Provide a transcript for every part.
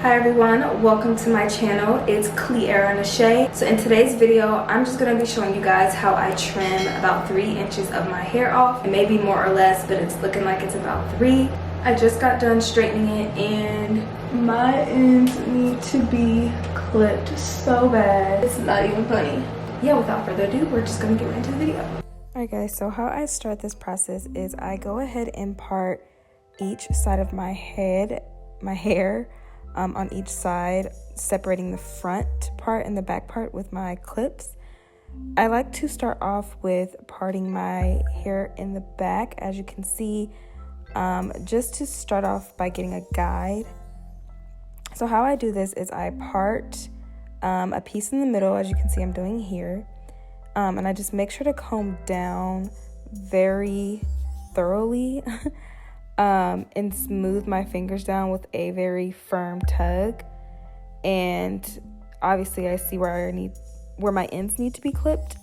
Hi everyone, welcome to my channel. It's Cle'era and Shay. So in today's video, I'm just going to be showing you guys how I trim about 3 inches of my hair off. It may be more or less, but it's looking like it's about 3. I just got done straightening it and my ends need to be clipped so bad. It's not even funny. Yeah, without further ado, we're just going to get right into the video. Alright guys, so how I start this process is I go ahead and part each side of my hair on each side, separating the front part and the back part with my clips. I like to start off with parting my hair in the back, as you can see, just to start off by getting a guide. So how I do this is I part a piece in the middle, as you can see I'm doing here, and I just make sure to comb down very thoroughly and smooth my fingers down with a very firm tug. And obviously I see where my ends need to be clipped,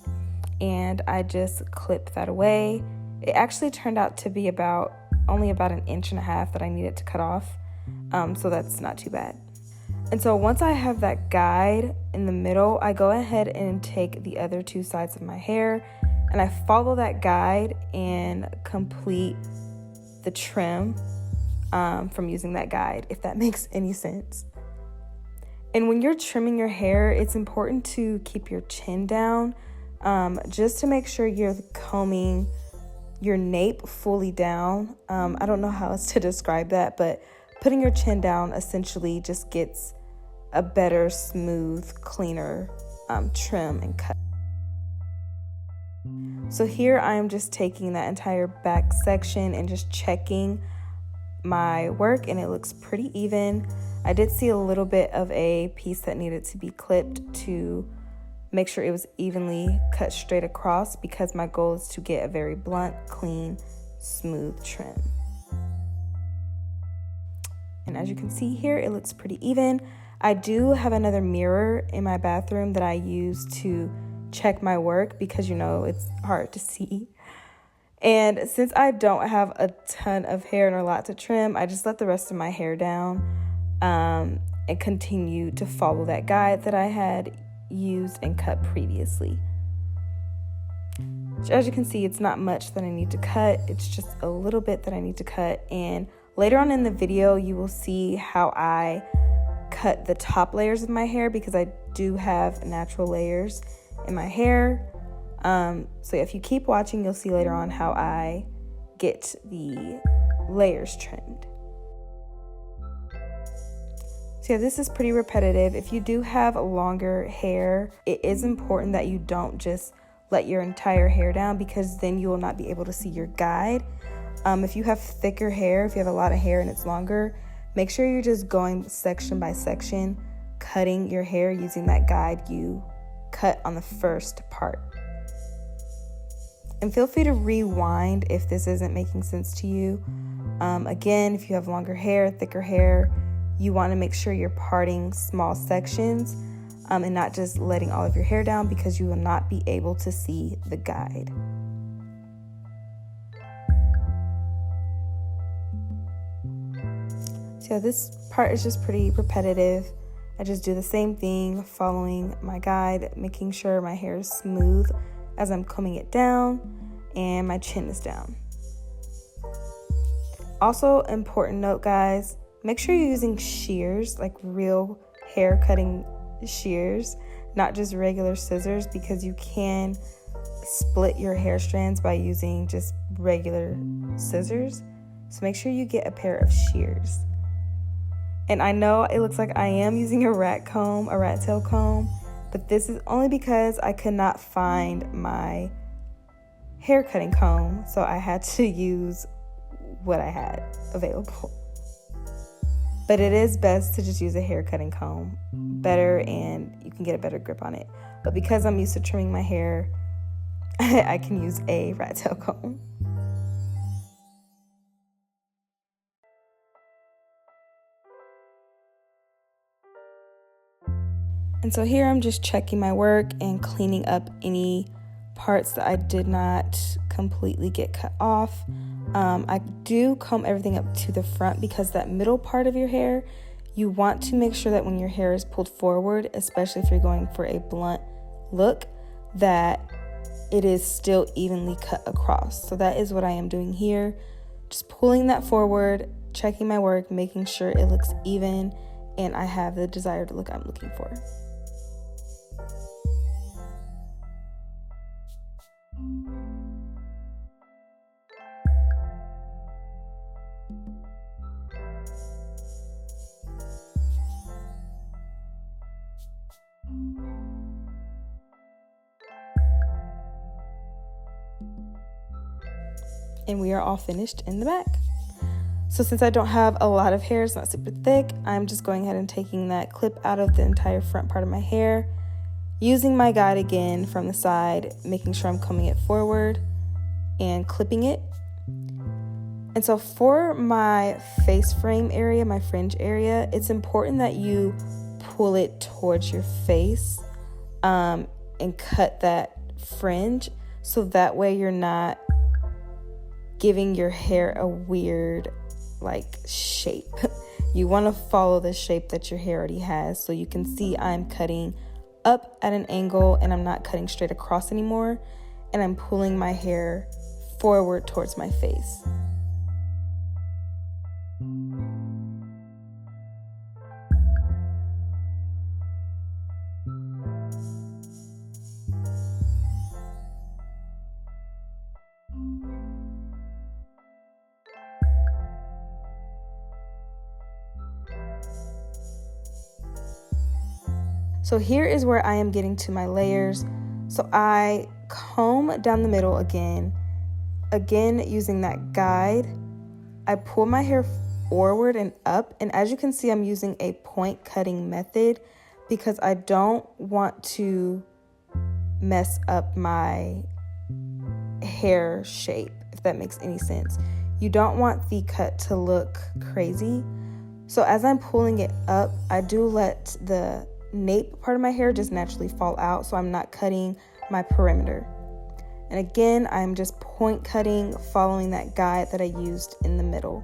and I just clip that away. It actually turned out to be only about 1.5 inches that I needed to cut off, so that's not too bad. And so once I have that guide in the middle, I go ahead and take the other 2 sides of my hair and I follow that guide and complete the trim from using that guide, if that makes any sense. And when you're trimming your hair, it's important to keep your chin down, just to make sure you're combing your nape fully down. I don't know how else to describe that, but putting your chin down essentially just gets a better, smooth, cleaner trim and cut. So here I am just taking that entire back section and just checking my work, and it looks pretty even. I did see a little bit of a piece that needed to be clipped to make sure it was evenly cut straight across, because my goal is to get a very blunt, clean, smooth trim. And as you can see here, it looks pretty even. I do have another mirror in my bathroom that I use to check my work, because it's hard to see. And since I don't have a ton of hair and a lot to trim, I just let the rest of my hair down and continue to follow that guide that I had used and cut previously. So as you can see, it's not much that I need to cut, it's just a little bit that I need to cut. And later on in the video, you will see how I cut the top layers of my hair, because I do have natural layers in my hair. So if you keep watching, you'll see later on how I get the layers trimmed. So yeah, this is pretty repetitive. If you do have longer hair, it is important that you don't just let your entire hair down, because then you will not be able to see your guide. If you have thicker hair, if you have a lot of hair and it's longer, make sure you're just going section by section, cutting your hair using that guide you cut on the first part. And feel free to rewind if this isn't making sense to you. Again, if you have longer hair, thicker hair, you want to make sure you're parting small sections and not just letting all of your hair down, because you will not be able to see the guide. So yeah, this part is just pretty repetitive. I just do the same thing, following my guide, making sure my hair is smooth as I'm combing it down and my chin is down. Also, important note, guys, make sure you're using shears, like real hair cutting shears, not just regular scissors, because you can split your hair strands by using just regular scissors. So make sure you get a pair of shears. And I know it looks like I am using a rat tail comb, but this is only because I could not find my hair cutting comb, so I had to use what I had available. But it is best to just use a hair cutting comb, better, and you can get a better grip on it. But because I'm used to trimming my hair, I can use a rat tail comb. And so here I'm just checking my work and cleaning up any parts that I did not completely get cut off. I do comb everything up to the front, because that middle part of your hair, you want to make sure that when your hair is pulled forward, especially if you're going for a blunt look, that it is still evenly cut across. So that is what I am doing here. Just pulling that forward, checking my work, making sure it looks even and I have the desired look I'm looking for. And we are all finished in the back. So since I don't have a lot of hair, it's not super thick, I'm just going ahead and taking that clip out of the entire front part of my hair, using my guide again from the side, making sure I'm combing it forward and clipping it. And so for my face frame area, my fringe area, it's important that you pull it towards your face and cut that fringe, so that way you're not giving your hair a weird shape. You want to follow the shape that your hair already has. So you can see I'm cutting up at an angle and I'm not cutting straight across anymore, and I'm pulling my hair forward towards my face. So here is where I am getting to my layers. So I comb down the middle again using that guide. I pull my hair forward and up, and as you can see, I'm using a point cutting method because I don't want to mess up my hair shape, if that makes any sense. You don't want the cut to look crazy. So as I'm pulling it up, I do let the nape part of my hair just naturally fall out, so I'm not cutting my perimeter. And again, I'm just point cutting, following that guide that I used in the middle.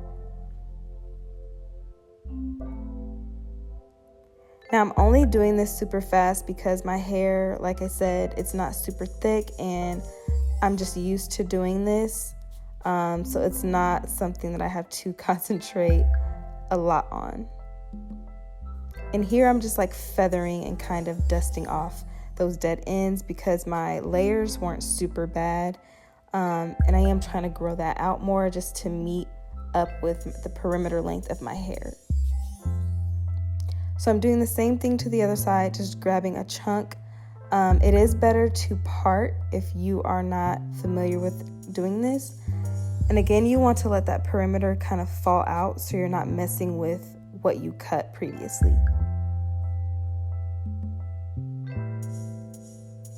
Now I'm only doing this super fast because my hair, like I said, it's not super thick and I'm just used to doing this. So it's not something that I have to concentrate a lot on. And here I'm just feathering and kind of dusting off those dead ends because my layers weren't super bad. And I am trying to grow that out more just to meet up with the perimeter length of my hair. So I'm doing the same thing to the other side, just grabbing a chunk. It is better to part if you are not familiar with doing this. And again, you want to let that perimeter kind of fall out so you're not messing with what you cut previously.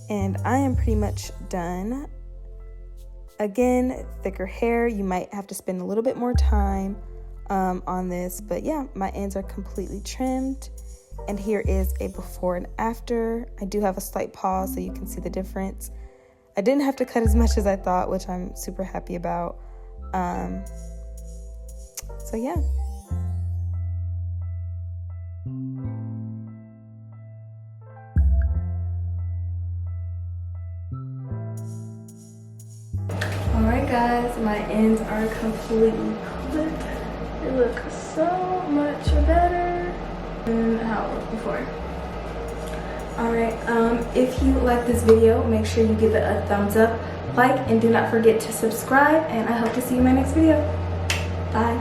And I am pretty much done. Again, thicker hair, you might have to spend a little bit more time on this, but yeah, my ends are completely trimmed. And here is a before and after. I do have a slight pause so you can see the difference. I didn't have to cut as much as I thought, which I'm super happy about. So yeah. Alright guys, my ends are completely clipped. They look so much better than how it looked before. Alright, if you like this video, make sure you give it a thumbs up, like, and do not forget to subscribe, and I hope to see you in my next video. Bye.